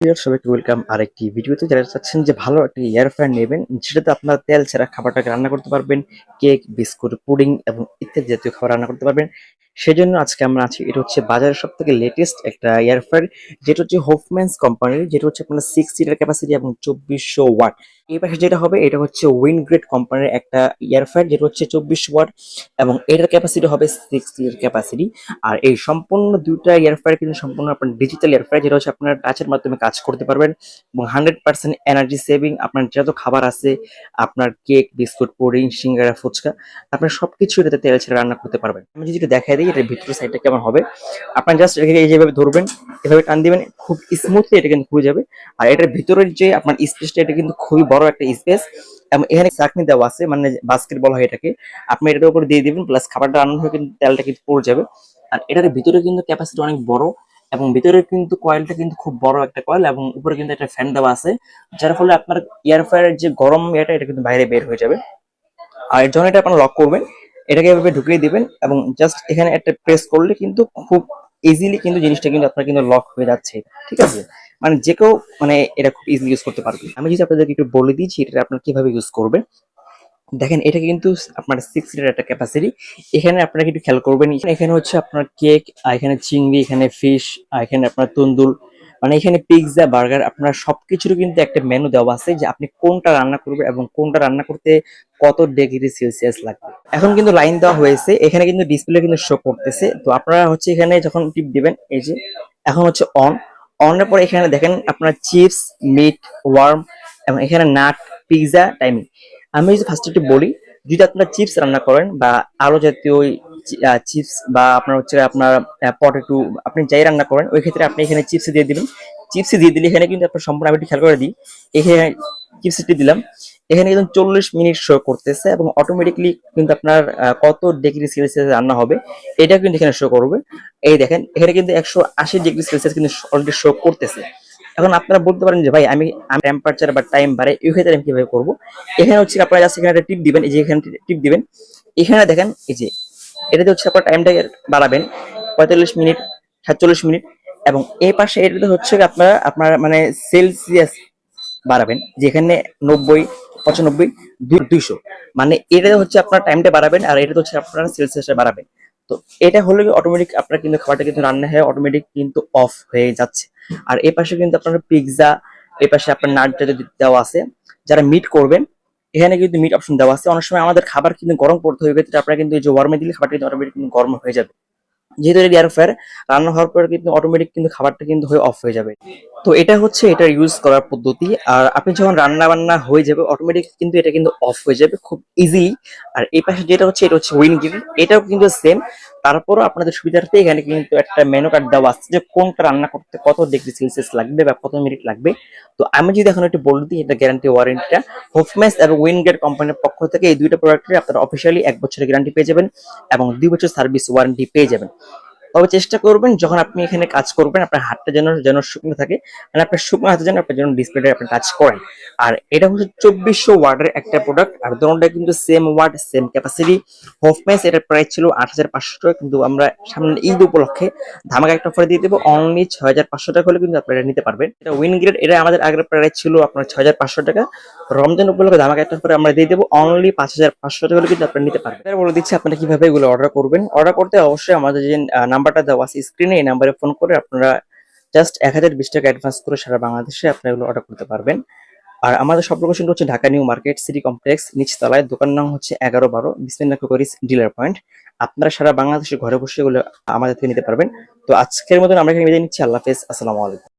সবাইকে ওয়েলকাম আরেকটি ভিডিওতে। যারা চাচ্ছেন যে ভালো একটা এয়ার ফ্রায়ার নেবেন যেটাতে আপনারা তেল ছাড়া খাবারটাকে রান্না করতে পারবেন, কেক, বিস্কুট, পুডিং এবং ইত্যাদি জাতীয় খাবার রান্না করতে পারবেন, সেজন্য আজকে আমরা আছি। এটা হচ্ছে বাজারের সব থেকে লেটেস্ট একটা এয়ার ফ্রায়ার, যেটা হচ্ছে হোফম্যানস কোম্পানির, যেটা হচ্ছে আপনার 6 লিটার ক্যাপাসিটি এবং 2400 ওয়াট। এই পাশে যেটা হবে এটা হচ্ছে উইনগ্রেড কোম্পানির একটা এয়ার ফ্রায়ার, যেটা হচ্ছে 2400 ওয়াট এবং এটার ক্যাপাসিটি হবে 6 লিটার ক্যাপাসিটি। আর এই সম্পূর্ণ দুইটা এয়ার ফ্রায়ার কিন্তু সম্পূর্ণ আপনার ডিজিটাল এয়ার ফ্রায়ার, যেটা হচ্ছে আপনার টাচের মাধ্যমে কাজ করতে পারবেন এবং 100% এনার্জি সেভিং। আপনার যত খাবার আছে, আপনার কেক, বিস্কুট, পুডিং, সিঙ্গারা, ফুচকা, আপনার সবকিছু এটাতে তেল ছেড়ে রান্না করতে পারবেন। আমি যদি এটা দেখাই দিই এটার ভিতরের সাইডটা কেমন হবে, আপনার জাস্ট এটাকে যেভাবে ধরবেন, এভাবে টান দিবেন, খুব স্মুথলি এটা কিন্তু খুলে যাবে। আর এটার ভিতরের যে আপনার স্পেসটা, এটা কিন্তু খুবই বড় একটা স্পেস এবং এখানে চাকনি দেওয়া আছে, মানে বাস্কেট বলা হয় এটাকে। আপনি এটার উপর দিয়ে দিবেন, প্লাস খাবারটা রান্না হয়ে কিন্তু তেলটা কিন্তু পড়ে যাবে। আর এটার ভিতরে কিন্তু ক্যাপাসিটি অনেক বড় এবং ভিতরে কিন্তু কয়েলটা কিন্তু খুব বড় একটা কয়েল এবং উপরে কিন্তু একটা ফ্যান দেওয়া আছে, যার ফলে আপনার এয়ার ফ্রায়ারের যে গরম এটা এটা কিন্তু বাইরে বের হয়ে যাবে। আর এর জন্য এটা আপনারা লক করবেন, এটাকে এভাবে ঢুকিয়ে দিবেন এবং জাস্ট এখানে একটা প্রেস করলে কিন্তু খুব ইজিলি কিন্তু জিনিসটা কিন্তু আপনার কিন্তু লক হয়ে যাচ্ছে। ঠিক আছে, মানে যে কেউ মানে এটা খুব ইজিলি ইউজ করতে পারবে। আমি যদি আপনাদেরকে একটু বলে দিচ্ছি এটা আপনার কিভাবে ইউজ করবেন। দেখেন, এটা কিন্তু আপনার 6 লিটার একটা ক্যাপাসিটি। এখানে আপনারা একটু খেয়াল করবেন, এখানে হচ্ছে আপনার কেক, আর এখানে চিংড়ি, এখানে ফিশ, আর এখানে আপনার তন্দুর, মানে এখানে পিৎজা, বার্গার, আপনার সবকিছুর কিন্তু একটা মেনু দেওয়া আছে যে আপনি কোনটা রান্না করবেন এবং কোনটা রান্না করতে কত ডিগ্রি সেলসিয়াস লাগবে। এখন কিন্তু লাইন দেওয়া হয়েছে, এখানে কিন্তু ডিসপ্লে কিন্তু শো করতেছে। তো আপনারা হচ্ছে এখানে যখন টিপ দিবেন, এই যে এখন হচ্ছে অন, অনের পরে এখানে দেখেন আপনার চিপস, মিট, ওয়ার্ম এবং এখানে নাট, পিৎজা, টাইমিং। আমি যদি ফার্স্ট একটু বলি, যদি আপনারা চিপস রান্না করেন বা আলু জাতীয় চিপস বা আপনার হচ্ছে আপনার পটেটো, আপনি যাই রান্না করেন ওই ক্ষেত্রে আপনি এখানে চিপস দিয়ে দিবেন। চিপস দিয়ে দিলে এখানে কিন্তু আপনার সম্পূর্ণ, আমি একটু খেয়াল করে দিই, এখানে চিপসটি দিলাম, এখানে কিন্তু 40 মিনিট শো করতেছে এবং অটোমেটিকলি কিন্তু আপনার কত ডিগ্রি সেলসিয়াস রান্না হবে এটা কিন্তু এখানে শো করবে। এই দেখেন, এখানে কিন্তু 180 ডিগ্রি সেলসিয়াস কিন্তু অলরেডি শো করতেছে। এখন আপনারা বলতে পারেন যে ভাই আমি আমি টেম্পারেচার বা টাইম বাড়ে, এই ক্ষেত্রে আমি কিভাবে করবো। এখানে হচ্ছে আপনারা জাস্ট এখানে একটা টিপ দিবেন, এই যে এখানে টিপ দিবেন, এখানে দেখেন এই যে এটাতে হচ্ছে আপনার টাইমটা বাড়াবেন 45 মিনিট, 47 মিনিট এবং এই পাশে এটাতে হচ্ছে আপনারা আপনার মানে সেলসিয়াস বাড়াবেন, যেখানে 90, 95, 200, মানে এটা হচ্ছে আপনার টাইমটা বাড়াবেন আর এটা হচ্ছে আপনার সেলসিয়াসটা বাড়াবেন। তো এটা হলে অটোমেটিক আপনার কিন্তু খাবারটা কিন্তু রান্না হয়ে অটোমেটিক কিন্তু অফ হয়ে যাচ্ছে। আর এই পাশে কিন্তু আপনার পিৎজা, এই পাশে আপনার নাটটা যদি দেওয়া আছে, যারা মিট করবেন এখানে কিন্তু মিট অপশন দেওয়া আছে। অনেক সময় আমাদের খাবার কিন্তু গরম করতে হবে, ক্ষেত্রে আপনারা কিন্তু এই যে ওয়ার্মে দিলে খাবারটা কিন্তু অটোমেটিক কিন্তু গরম হয়ে যাবে। যেহেতু এটা এয়ার ফ্রায়ার, রান্না হওয়ার পর কিন্তু অটোমেটিক কিন্তু খাবারটা কিন্তু হয়ে অফ হয়ে যাবে। তো এটা হচ্ছে এটা ইউজ করার পদ্ধতি। আর আপনি যখন রান্না বান্না হয়ে যাবে অটোমেটিক কিন্তু এটা কিন্তু অফ হয়ে যাবে খুব ইজিলি। আর এই পাশে যেটা হচ্ছে এটা হচ্ছে উইন গ্রিল, এটাও কিন্তু সেম। তারপরও আপনাদের সুবিধার্থে এখানে কিন্তু একটা মেনু কার্ড দেওয়া আছে যে কোনটা রান্না করতে কত ডিগ্রি সেলসিয়াস লাগবে বা কত মিনিট লাগবে। তো আমি যদি এখন একটু বলে দিই এটা গ্যারান্টি ওয়ারেন্টিটা, হোফম্যান্স এবং উইনগ্রেড কোম্পানির পক্ষ থেকে এই দুইটা প্রোডাক্টের আপনারা অফিসিয়ালি 1 বছরের গ্যারান্টি পেয়ে যাবেন এবং 2 বছর সার্ভিস ওয়ারেন্টি পেয়ে যাবেন। তবে চেষ্টা করবেন যখন আপনি এখানে কাজ করবেন আপনার হাতটা যেন যেন শুকনো থাকে, মানে আপনার শুকনো হাতে যেন আপনার যেন ডিসপ্লেটা আপনি টাচ করেন। আর এটা হচ্ছে 2400 ওয়াটের একটা প্রোডাক্ট আর দুটোটা কিন্তু সেম ওয়াট সেম ক্যাপাসিটি। হোফম্যান্স এটার প্রাইস ছিল 8500 টাকা, কিন্তু আমরা সামনে ঈদ উপলক্ষে ধামাকা একটা অফার দিয়ে দেবো অনলি 6500 টাকা হলে কিন্তু আপনারা এটা নিতে পারবেন। এটা উইনগ্রেড, এটা আমাদের আগের প্রাইস ছিল আপনার 6500 টাকা। রমজান উপলক্ষে ধামাকা একটা অফার আমরা দিয়ে দেবো অনলি 5500 টাকা হলে কিন্তু আপনারা নিতে পারবেন। এবার বলে দিচ্ছি আপনারা কিভাবে এগুলো অর্ডার করবেন। অর্ডার করতে অবশ্যই আমাদের যে নাম্বারটা দেওয়া আছে স্ক্রিনে, এই নাম্বারে ফোন করে আপনারা জাস্ট 1020 টাকা অ্যাডভান্স করে সারা বাংলাদেশে আপনারা এগুলো অর্ডার করতে পারবেন। আর আমাদের সব লোকেশনটা হচ্ছে Dhaka new market city complex নিচতলায়, দোকান নাম হচ্ছে 11-12 বিসমিল্লাহ কুকারিস ডিলার পয়েন্ট। আপনারা সারা বাংলাদেশে ঘরে বসে এগুলো আমাদের থেকে নিতে পারবেন। তো আজকের মতন আমরা এখানে বিদায় নিচ্ছি। আল্লাহ হাফেজ, আসসালামু আলাইকুম।